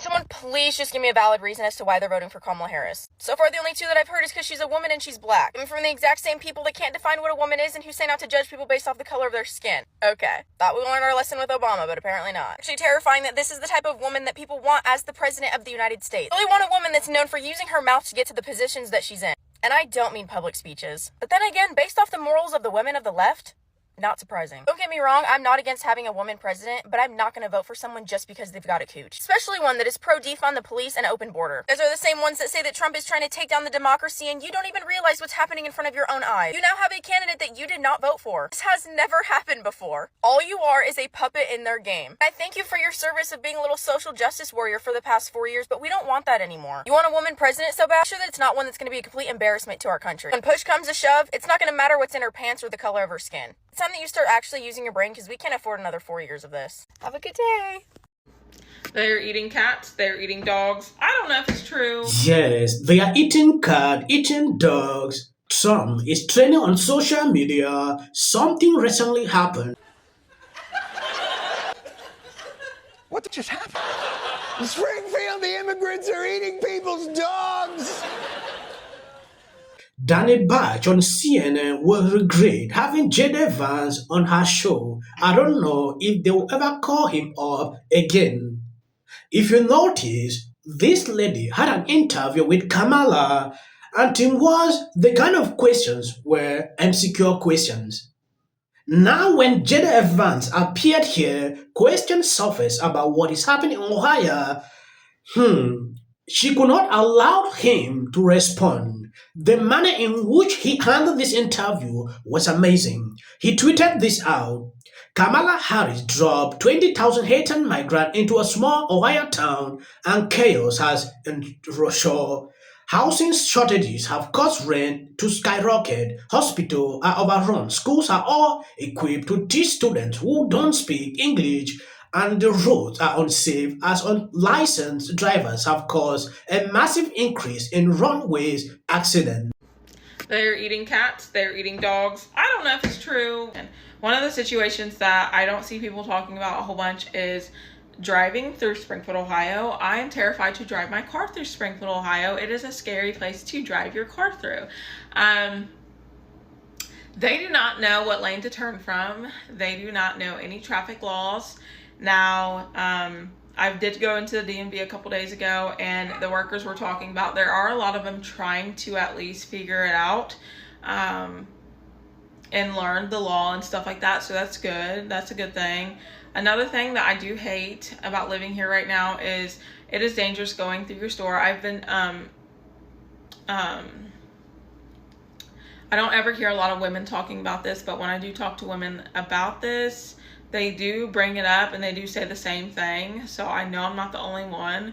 someone please just give me a valid reason as to why they're voting for Kamala Harris? So far, the only two that I've heard is because she's a woman and she's black. And from the exact same people that can't define what a woman is and who say not to judge people based off the color of their skin. Okay, thought we learned our lesson with Obama, but apparently not. Actually terrifying that this is the type of woman that people want as the president of the United States. They really want a woman that's known for using her mouth to get to the positions that she's in. And I don't mean public speeches. But then again, based off the morals of the women of the left, not surprising. Don't get me wrong, I'm not against having a woman president, but I'm not going to vote for someone just because they've got a cooch. Especially one that is pro-defund the police and open border. Those are the same ones that say that Trump is trying to take down the democracy and you don't even realize what's happening in front of your own eyes. You now have a candidate that you did not vote for. This has never happened before. All you are is a puppet in their game. I thank you for your service of being a little social justice warrior for the past 4 years, but we don't want that anymore. You want a woman president so bad? I'm sure that it's not one that's going to be a complete embarrassment to our country. When push comes to shove, it's not going to matter what's in her pants or the color of her skin. It's time that you start actually using your brain because we can't afford another 4 years of this. Have a good day. They're eating cats. They're eating dogs. I don't know if it's true. Yes, they are eating cat, eating dogs. Trump is trending on social media. Something recently happened. What just happened? In Springfield, the immigrants are eating people's dogs. Danny Batch on CNN will regret having JD Vance on her show. I don't know if they will ever call him up again. If you notice, this lady had an interview with Kamala, and it was the kind of questions were MCQ questions. Now, when JD Vance appeared here, questions surfaced about what is happening in Ohio. She could not allow him to respond. The manner in which he handled this interview was amazing. He tweeted this out. Kamala Harris dropped 20,000 Haitian migrants into a small Ohio town and chaos has ensued. Housing shortages have caused rent to skyrocket. Hospitals are overrun. Schools are all equipped to teach students who don't speak English. And the roads are unsafe as unlicensed drivers have caused a massive increase in runways accidents. They're eating cats. They're eating dogs. I don't know if it's true. And one of the situations that I don't see people talking about a whole bunch is driving through Springfield, Ohio. I am terrified to drive my car through Springfield, Ohio. It is a scary place to drive your car through. They do not know what lane to turn from. They do not know any traffic laws. Now, I did go into the DMV a couple days ago and the workers were talking about there are a lot of them trying to at least figure it out and learn the law and stuff like that. So that's good. That's a good thing. Another thing that I do hate about living here right now is it is dangerous going through your store. I've been, I don't ever hear a lot of women talking about this, but when I do talk to women about this, they do bring it up and they do say the same thing. So I know I'm not the only one,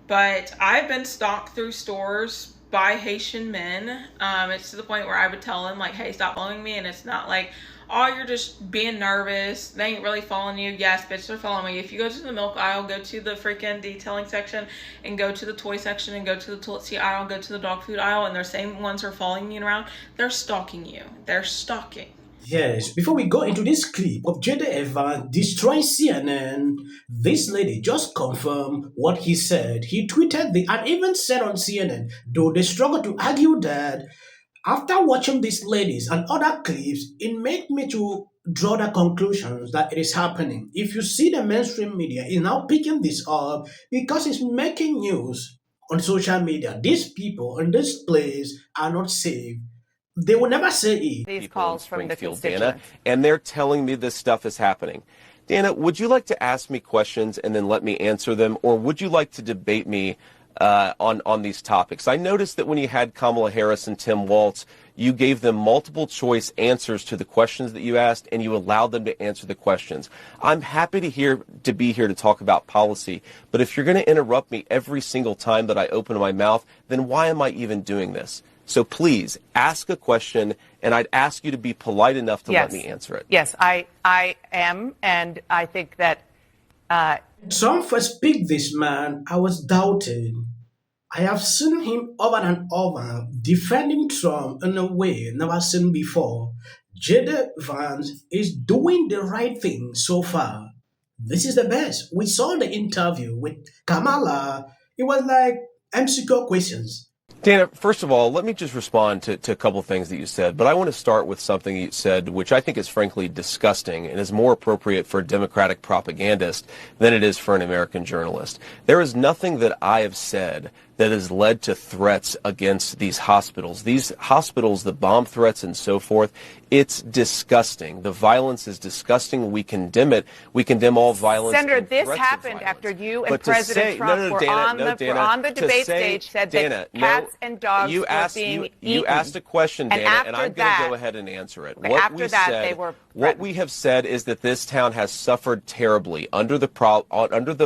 but I've been stalked through stores by Haitian men. It's to the point where I would tell them like, hey, stop following me. And it's not like, oh, you're just being nervous. They ain't really following you. Yes, bitch, they're following me. If you go to the milk aisle, go to the freaking detailing section and go to the toy section and go to the toilet seat aisle, go to the dog food aisle, and they're same ones who are following you around, they're stalking you. They're stalking. Yes, before we go into this clip of JD Vance destroying CNN, this lady just confirmed what he said. He tweeted and even said on CNN, though they struggle to argue that after watching these ladies and other clips, it made me to draw the conclusions that it is happening. If you see the mainstream media is now picking this up because it's making news on social media. These people in this place are not safe. They will never say it. These calls from the Springfield, constituents. Dana, and they're telling me this stuff is happening. Dana, would you like to ask me questions and then let me answer them, or would you like to debate me on these topics? I noticed that when you had Kamala Harris and Tim Walz, you gave them multiple choice answers to the questions that you asked, and you allowed them to answer the questions. I'm happy to be here to talk about policy, but if you're going to interrupt me every single time that I open my mouth, then why am I even doing this? So please ask a question, and I'd ask you to be polite enough to let me answer it. Yes, I am, and I think that... Trump first picked this man, I was doubted. I have seen him over and over defending Trump in a way never seen before. JD Vance is doing the right thing so far. This is the best. We saw the interview with Kamala. It was like MCQ questions. Dana, first of all, let me just respond to a couple of things that you said, but I want to start with something you said, which I think is frankly disgusting and is more appropriate for a Democratic propagandist than it is for an American journalist. There is nothing that I have said that has led to threats against these hospitals. These hospitals, the bomb threats and so forth, it's disgusting. The violence is disgusting. We condemn it. We condemn all violence. Senator, this happened after you and President Trump were on the debate stage, said that cats and dogs were being eaten. You asked a question, Dana, and I'm going to go ahead and answer it. What we have said is that this town has suffered terribly under the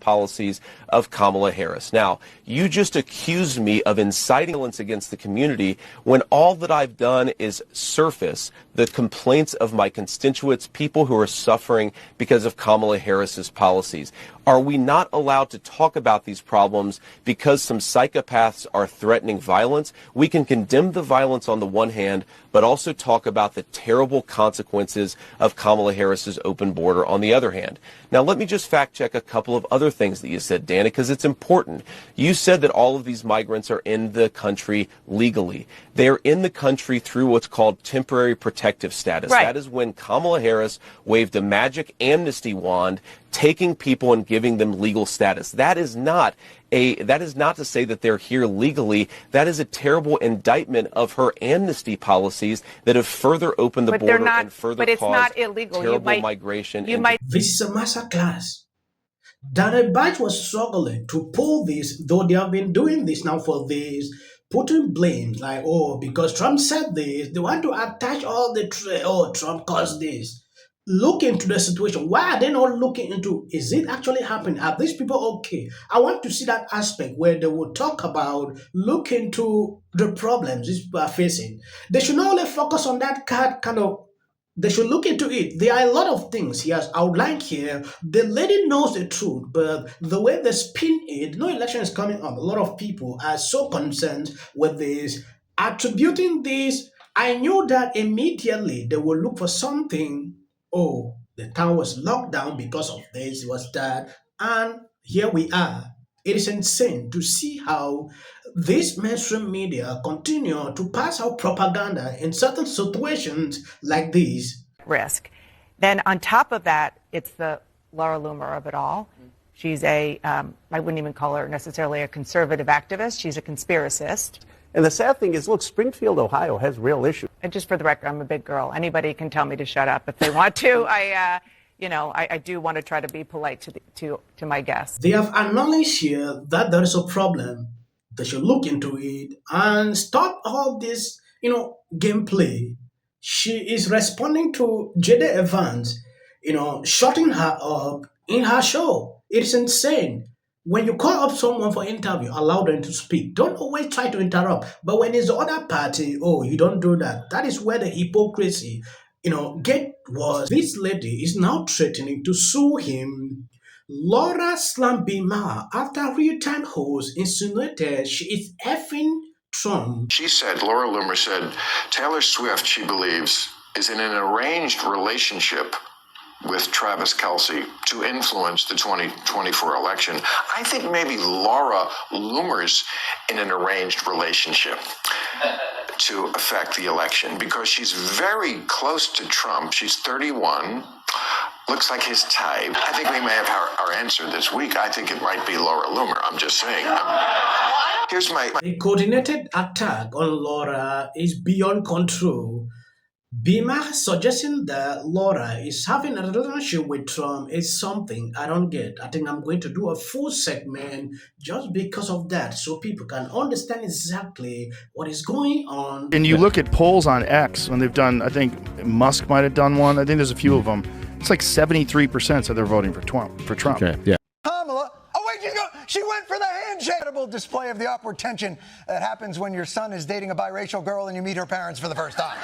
policies of Kamala Harris. Now, you just accused me of inciting violence against the community when all that I've done is surface the complaints of my constituents, people who are suffering because of Kamala Harris's policies. Are we not allowed to talk about these problems because some psychopaths are threatening violence? We can condemn the violence on the one hand, but also talk about the terrible consequences of Kamala Harris's open border on the other hand. Now, let me just fact check a couple of other things that you said, Dana, because it's important. You said that all of these migrants are in the country legally. They're in the country through what's called temporary protective status. Right. That is when Kamala Harris waved a magic amnesty wand, taking people and giving them legal status. That is not to say that they're here legally. That is a terrible indictment of her amnesty policies that have further opened the border and further caused terrible migration. This is a masterclass. Daniel Badge was struggling to pull this, though they have been doing this now for this, putting blames like, oh, because Trump said this, they want to attach all the, Trump caused this. Look into the situation. Why are they not looking into, is it actually happening? Are these people okay? I want to see that aspect where they will talk about, look into the problems these people are facing. They should not only focus on that kind of, they should look into it. There are a lot of things he has outlined here. The lady knows the truth, but the way they spin it, no election is coming up. A lot of people are so concerned with this, attributing this. I knew that immediately they will look for something. Oh, the town was locked down because of this, was that, and here we are. It is insane to see how this mainstream media continue to pass out propaganda in certain situations like these. Risk. Then on top of that, it's the Laura Loomer of it all. She's I wouldn't even call her necessarily a conservative activist. She's a conspiracist. And the sad thing is, look, Springfield, Ohio has real issues. And just for the record, I'm a big girl. Anybody can tell me to shut up if they want to. I do want to try to be polite to my guests. They have acknowledged here that there is a problem. They should look into it and stop all this, gameplay. She is responding to JD Vance, shutting her up in her show. It's insane. When you call up someone for interview, allow them to speak. Don't always try to interrupt. But when it's the other party, you don't do that. That is where the hypocrisy, get worse. This lady is now threatening to sue him. Laura Slambima, after real-time host, insinuated she is effing Trump. She said, Laura Loomer said, Taylor Swift, she believes, is in an arranged relationship with Travis Kelce to influence the 2024 election. I think maybe Laura Loomer's in an arranged relationship to affect the election because she's very close to Trump. She's 31. Looks like his type. I think we may have our answer this week. I think it might be Laura Loomer. I'm just saying. The coordinated attack on Laura is beyond control. Bima suggesting that Laura is having a relationship with Trump is something I don't get. I think I'm going to do a full segment just because of that so people can understand exactly what is going on. And you look at polls on X when they've done, I think Musk might have done one. I think there's a few of them. It's like 73% said they're voting for Trump. Okay, yeah. Kamala, she went for the handshake. Incredible display of the upward tension that happens when your son is dating a biracial girl and you meet her parents for the first time.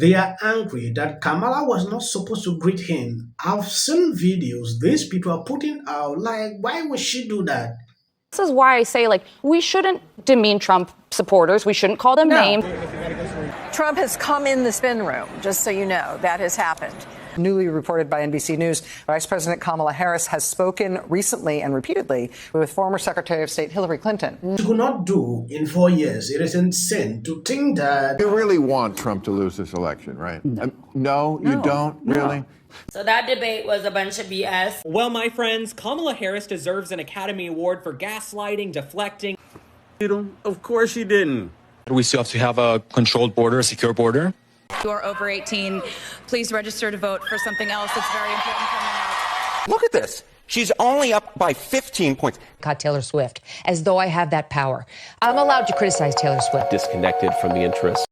They are angry that Kamala was not supposed to greet him. I've seen videos these people are putting out, like, why would she do that? This is why I say, we shouldn't demean Trump supporters. We shouldn't call them names. Trump has come in the spin room, just so you know, that has happened. Newly reported by NBC News, Vice President Kamala Harris has spoken recently and repeatedly with former Secretary of State Hillary Clinton. You could not do in 4 years. It is insane to think that. You really want Trump to lose this election, right? No, you don't? Really? So that debate was a bunch of BS. Well, my friends, Kamala Harris deserves an Academy Award for gaslighting, deflecting. Of course you didn't. We still have to have a controlled border, a secure border. If you are over 18, please register to vote for something else that's very important for me. Look at this. She's only up by 15 points. Got Taylor Swift, as though I have that power. I'm allowed to criticize Taylor Swift. Disconnected from the interests